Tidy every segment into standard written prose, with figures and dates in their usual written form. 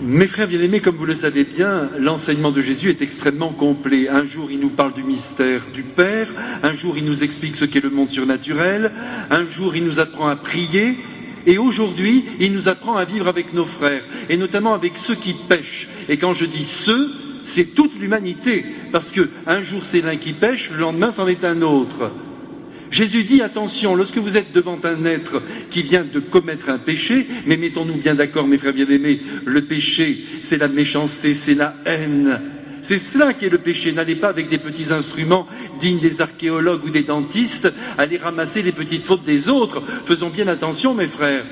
Mes frères bien-aimés, comme vous le savez bien, l'enseignement de Jésus est extrêmement complet. Un jour, il nous parle du mystère du Père, un jour, il nous explique ce qu'est le monde surnaturel, un jour, il nous apprend à prier, et aujourd'hui, il nous apprend à vivre avec nos frères, et notamment avec ceux qui pêchent. Et quand je dis ceux, c'est toute l'humanité, parce que un jour c'est l'un qui pêche, le lendemain c'en est un autre. Jésus dit, attention, lorsque vous êtes devant un être qui vient de commettre un péché, mais mettons-nous bien d'accord, mes frères bien-aimés, le péché, c'est la méchanceté, c'est la haine. C'est cela qui est le péché. N'allez pas avec des petits instruments dignes des archéologues ou des dentistes aller ramasser les petites fautes des autres. Faisons bien attention, mes frères.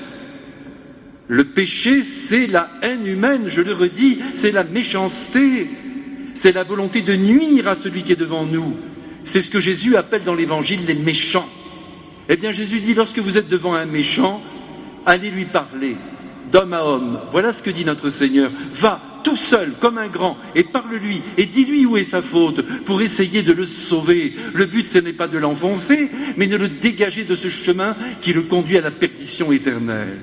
Le péché, c'est la haine humaine, je le redis, c'est la méchanceté, c'est la volonté de nuire à celui qui est devant nous. C'est ce que Jésus appelle dans l'Évangile les méchants. Eh bien, Jésus dit, lorsque vous êtes devant un méchant, allez lui parler, d'homme à homme. Voilà ce que dit notre Seigneur. Va tout seul, comme un grand, et parle-lui, et dis-lui où est sa faute, pour essayer de le sauver. Le but, ce n'est pas de l'enfoncer, mais de le dégager de ce chemin qui le conduit à la perdition éternelle.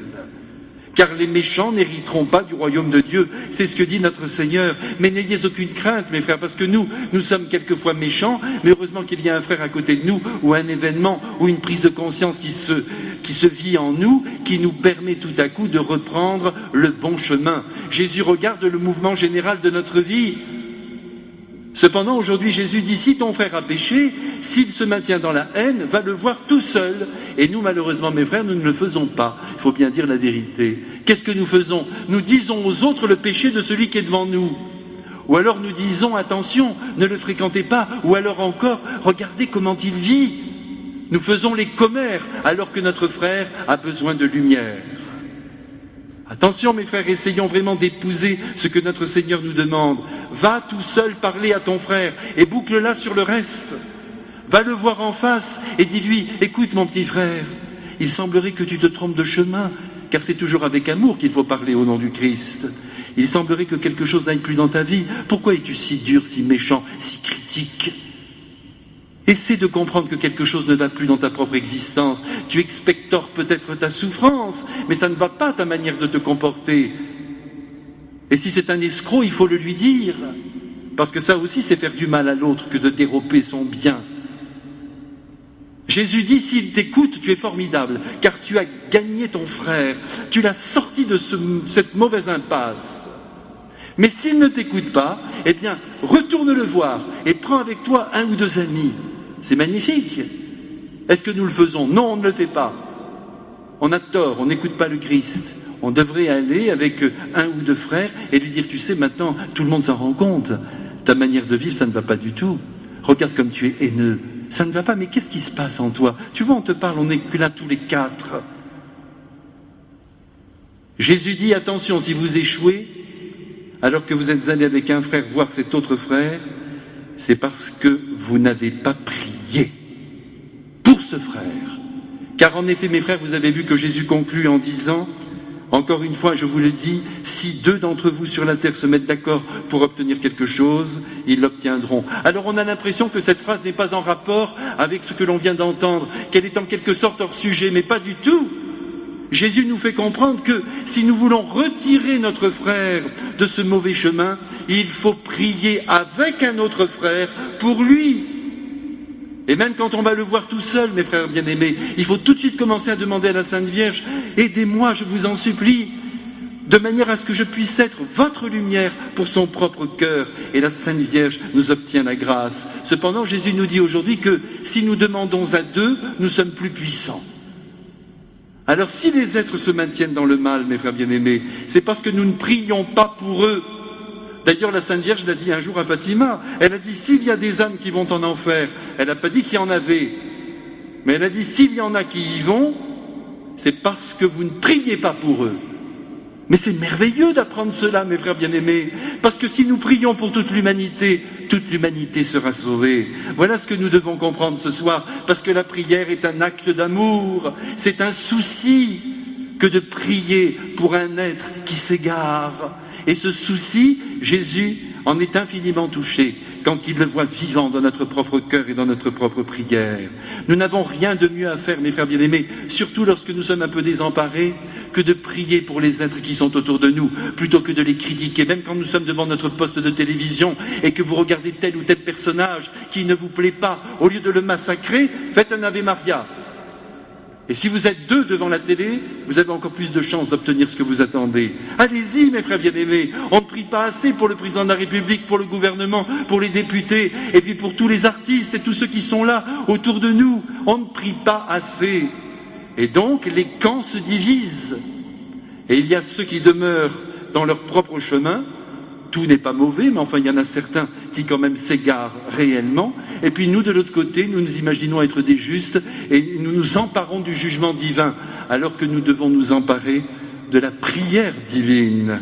Car les méchants n'hériteront pas du royaume de Dieu. C'est ce que dit notre Seigneur. Mais n'ayez aucune crainte, mes frères, parce que nous sommes quelquefois méchants, mais heureusement qu'il y a un frère à côté de nous, ou un événement, ou une prise de conscience qui se vit en nous, qui nous permet tout à coup de reprendre le bon chemin. Jésus regarde le mouvement général de notre vie. Cependant, aujourd'hui, Jésus dit, si ton frère a péché, s'il se maintient dans la haine, va le voir tout seul. Et nous, malheureusement, mes frères, nous ne le faisons pas. Il faut bien dire la vérité. Qu'est-ce que nous faisons? Nous disons aux autres le péché de celui qui est devant nous. Ou alors nous disons, attention, ne le fréquentez pas. Ou alors encore, regardez comment il vit. Nous faisons les commères, alors que notre frère a besoin de lumière. Attention mes frères, essayons vraiment d'épouser ce que notre Seigneur nous demande. Va tout seul parler à ton frère et boucle-la sur le reste. Va le voir en face et dis-lui, écoute mon petit frère, il semblerait que tu te trompes de chemin, car c'est toujours avec amour qu'il faut parler au nom du Christ. Il semblerait que quelque chose n'aille plus dans ta vie. Pourquoi es-tu si dur, si méchant, si critique ? Essaie de comprendre que quelque chose ne va plus dans ta propre existence. Tu expectores peut-être ta souffrance, mais ça ne va pas ta manière de te comporter. Et si c'est un escroc, il faut le lui dire. Parce que ça aussi, c'est faire du mal à l'autre que de dérober son bien. Jésus dit, s'il t'écoute, tu es formidable, car tu as gagné ton frère. Tu l'as sorti de cette mauvaise impasse. Mais s'il ne t'écoute pas, eh bien, retourne le voir et prends avec toi un ou deux amis. C'est magnifique. Est-ce que nous le faisons? Non, on ne le fait pas. On a tort, on n'écoute pas le Christ. On devrait aller avec un ou deux frères et lui dire, tu sais, maintenant, tout le monde s'en rend compte. Ta manière de vivre, ça ne va pas du tout. Regarde comme tu es haineux. Ça ne va pas, mais qu'est-ce qui se passe en toi? Tu vois, on te parle, on n'est que là tous les quatre. Jésus dit, attention, si vous échouez, alors que vous êtes allé avec un frère voir cet autre frère, c'est parce que vous n'avez pas prié pour ce frère. Car en effet, mes frères, vous avez vu que Jésus conclut en disant, encore une fois, je vous le dis, si deux d'entre vous sur la terre se mettent d'accord pour obtenir quelque chose, ils l'obtiendront. Alors on a l'impression que cette phrase n'est pas en rapport avec ce que l'on vient d'entendre, qu'elle est en quelque sorte hors sujet, mais pas du tout. Jésus nous fait comprendre que si nous voulons retirer notre frère de ce mauvais chemin, il faut prier avec un autre frère pour lui. Et même quand on va le voir tout seul, mes frères bien-aimés, il faut tout de suite commencer à demander à la Sainte Vierge, aidez-moi, je vous en supplie, de manière à ce que je puisse être votre lumière pour son propre cœur. Et la Sainte Vierge nous obtient la grâce. Cependant, Jésus nous dit aujourd'hui que si nous demandons à deux, nous sommes plus puissants. Alors si les êtres se maintiennent dans le mal, mes frères bien-aimés, c'est parce que nous ne prions pas pour eux. D'ailleurs, la Sainte Vierge l'a dit un jour à Fatima. Elle a dit, s'il y a des âmes qui vont en enfer, elle n'a pas dit qu'il y en avait. Mais elle a dit, s'il y en a qui y vont, c'est parce que vous ne priez pas pour eux. Mais c'est merveilleux d'apprendre cela, mes frères bien-aimés, parce que si nous prions pour toute l'humanité sera sauvée. Voilà ce que nous devons comprendre ce soir, parce que la prière est un acte d'amour, c'est un souci que de prier pour un être qui s'égare. Et ce souci, Jésus en est infiniment touché quand il le voit vivant dans notre propre cœur et dans notre propre prière. Nous n'avons rien de mieux à faire, mes frères bien-aimés, surtout lorsque nous sommes un peu désemparés, que de prier pour les êtres qui sont autour de nous, plutôt que de les critiquer. Même quand nous sommes devant notre poste de télévision et que vous regardez tel ou tel personnage qui ne vous plaît pas, au lieu de le massacrer, faites un Ave Maria. Et si vous êtes 2 devant la télé, vous avez encore plus de chances d'obtenir ce que vous attendez. Allez-y, mes frères bien-aimés. On ne prie pas assez pour le président de la République, pour le gouvernement, pour les députés, et puis pour tous les artistes et tous ceux qui sont là autour de nous. On ne prie pas assez. Et donc, les camps se divisent. Et il y a ceux qui demeurent dans leur propre chemin. Tout n'est pas mauvais, mais enfin, il y en a certains qui quand même s'égarent réellement. Et puis nous, de l'autre côté, nous nous imaginons être des justes et nous nous emparons du jugement divin, alors que nous devons nous emparer de la prière divine.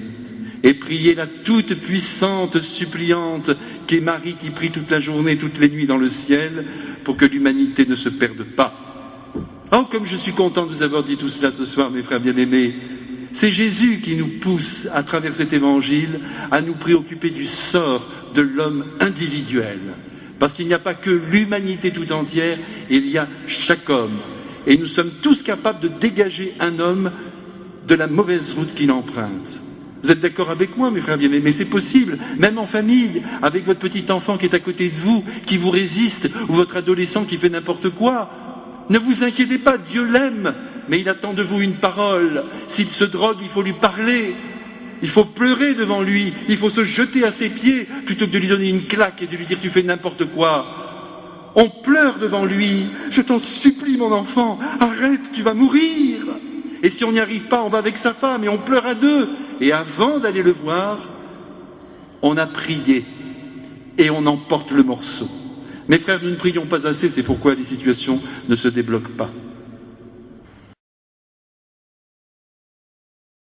Et prier la toute puissante suppliante qu'est Marie qui prie toute la journée, toutes les nuits dans le ciel, pour que l'humanité ne se perde pas. Oh, comme je suis content de vous avoir dit tout cela ce soir, mes frères bien-aimés. C'est Jésus qui nous pousse, à travers cet évangile, à nous préoccuper du sort de l'homme individuel. Parce qu'il n'y a pas que l'humanité tout entière, il y a chaque homme. Et nous sommes tous capables de dégager un homme de la mauvaise route qu'il emprunte. Vous êtes d'accord avec moi, mes frères bien-aimés? C'est possible, même en famille, avec votre petit enfant qui est à côté de vous, qui vous résiste, ou votre adolescent qui fait n'importe quoi. Ne vous inquiétez pas, Dieu l'aime, mais il attend de vous une parole. S'il se drogue, il faut lui parler. Il faut pleurer devant lui. Il faut se jeter à ses pieds plutôt que de lui donner une claque et de lui dire tu fais n'importe quoi. On pleure devant lui. Je t'en supplie, mon enfant, arrête, tu vas mourir. Et si on n'y arrive pas, on va avec sa femme et on pleure à 2. Et avant d'aller le voir, on a prié et on emporte le morceau. Mes frères, nous ne prions pas assez, c'est pourquoi les situations ne se débloquent pas.